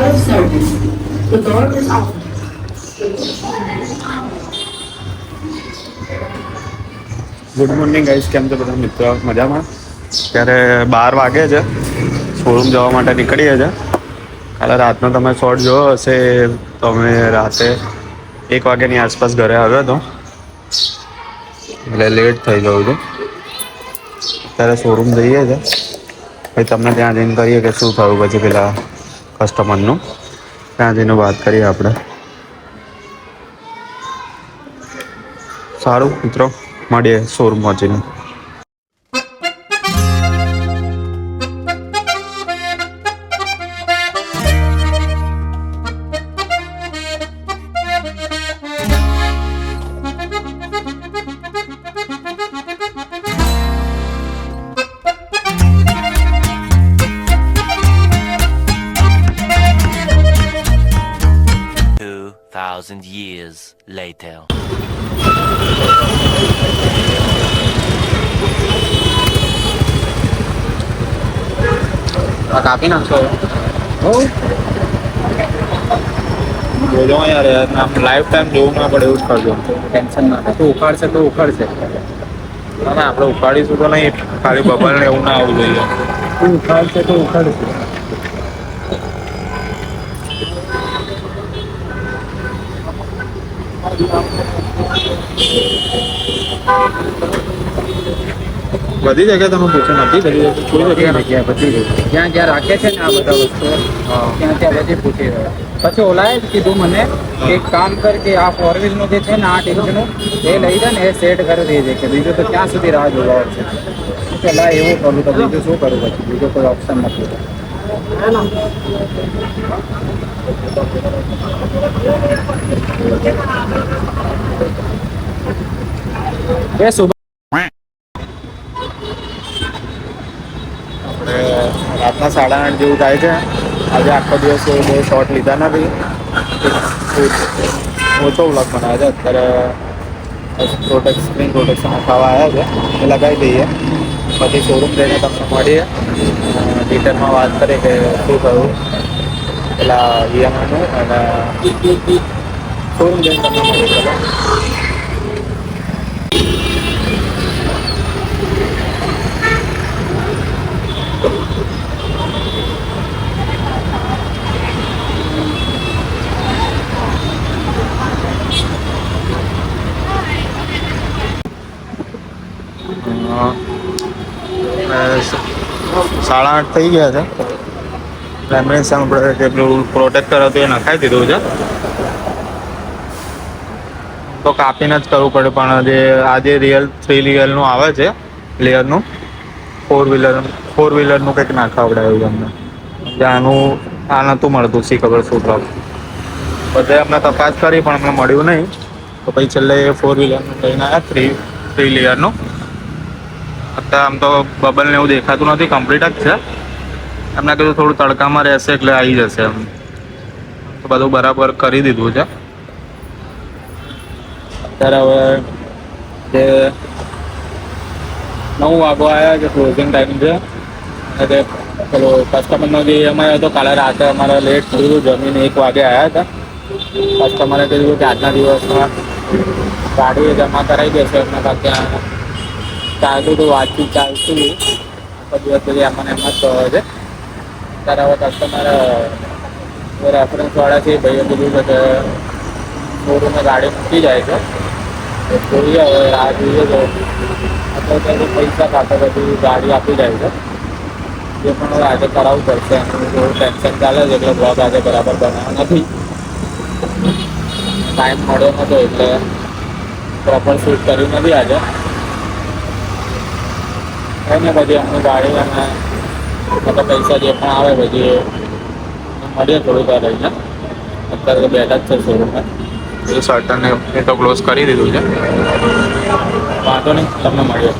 out of service. The door is open. Good morning guys, કેમ છો બધા મિત્રો? મજામાં? ત્યારે 12 વાગે છે, શોરૂમ જવા માટે નીકળીએ છે. કાલે રાતનો તમે શોર્ટ જોયો હશે તો અમે રાતે 1 વાગ્યાની આસપાસ ઘરે આવ્યો હતો, એટલે લેટ થઈ ગયું હતું. અત્યારે શોરૂમ જઈએ છે, પછી તમને ત્યાં જઈને કરીએ કે શું થયું પછી પેલા કસ્ટમરનું. ત્યાં જઈને વાત કરીએ આપણે. સારું મિત્રો, મળીએ શોરૂમ પહોંચીને. Thousand years later. કાપી નાખશો? જોજો યાર, આમ લાઈફ ટાઈમ જોવું ના પડે એવું જ કરજો. ટેન્શન ના તો ઉખાડશે તો ઉખાડશે. ના ના, આપણે ઉખાડીશું તો નહીં, ખાલી બબલ ને એવું ના આવવું જોઈએ. ઉખાડશે તો ઉખાડશે. બધી જગ્યાએ તમે પૂછો નથી, કોઈ જગ્યા બધી જ્યાં જ્યાં રાખે છે ને આ બધા વસ્તુઓ, ત્યાં ત્યાં બધી પૂછી રહ્યો. પછી ઓલાએ જ કીધું મને એક કામ કર કે આ 4 વ્હીલનું જે છે ને 8 ઇંચનું એ લઈ જાય ને એ સેટ કરી દેજે, કે બીજું તો ક્યાં સુધી રાહ જોવા છે. પેલા એવું કરું તો બીજું શું કરું, પછી બીજો કોઈ ઓપ્શન નથી. એ સુબહ રાતના 8:30 જેવું થાય છે. આજે આખો દિવસ બહુ શોર્ટ લીધા નથી, ઓછો વ્લોગ બનાવે છે. અત્યારે સ્ક્રીન પ્રોટેક્શન ખાવા આવ્યા છે, એ લગાવી દઈએ. પછી શોરૂમ જઈને તમને મળીએ, ડિટેલમાં વાત કરીએ કે શું થયું પેલા ઈએમઆઈનું, અને શોરૂમ જઈને તમને મળીએ. ચલો. સાડા 8 થઈ ગયા છે. લેમિનેશન આપણે જે પેલું પ્રોટેક્ટર હતું એ નખાઈ દીધું છે, તો કાપીને જ કરવું પડે. પણ આજે રિયલ 3 લેયરનું આવે છે, લેયરનું 4 વ્હીલરનું કંઈક નાખાવડાયું અમને. આનું આ નહોતું મળતું, શી ખબર શું પ્રોબ્લેમ. બધે અમને તપાસ કરી પણ અમને મળ્યું નહીં, તો પછી છેલ્લે 4 વ્હીલરનું લઈને આવ્યા, 3 લેયરનું. અત્યારે આમ તો બબલ ને એવું દેખાતું નથી, કમ્પ્લીટ જ છે. એમને કીધું થોડું તડકામાં રહેશે એટલે આવી જશે એમ, તો બધું બરાબર કરી દીધું છે. અત્યારે હવે જે 9 વાગવા આવ્યા છે, ક્લોઝિંગ ટાઈમ છે. અને તે પેલો કસ્ટમરનો જે ઈએમઆઈ હતો, કાલે રાતે અમારે લેટ થયું, જમીને 1 વાગે આવ્યા હતા. કસ્ટમરે કીધું કે આજના દિવસમાં ગાડી જમા કરાવી દેશે એમને. ત્યાં ચાલતું હતું, વાતચીત ચાલતું આખો દિવસ સુધી અમને એમ જ કહે છે. ત્યારે હવે કસ્ટમર રેફરન્સવાળા છે, ભાઈએ કીધું કે શોરૂમે ગાડી મૂકી જાય છે, જોઈએ હવે રાહ જોઈએ છે. અત્યારે ત્યાંથી પૈસા ખાતે બધી ગાડી આપી જાય છે. જે પણ હવે આજે કરાવવું પડશે, એનું થોડું ટેન્શન ચાલે છે, એટલે બ્લોગ આજે બરાબર બનાવ્યો નથી. ટાઈમ મળ્યો નહોતો એટલે પ્રોપર શૂટ કર્યું નથી આજે. ને બધી અમની ગાડી અને બધા પૈસા જે પણ આવે બધી મળીએ થોડુંક રહીને. અત્યારે તો બેઠા જ છે શોરૂમમાં. એ શર્ટને એ તો ક્લોઝ કરી દીધું છે, વાંધો નહીં, તમને મળીએ.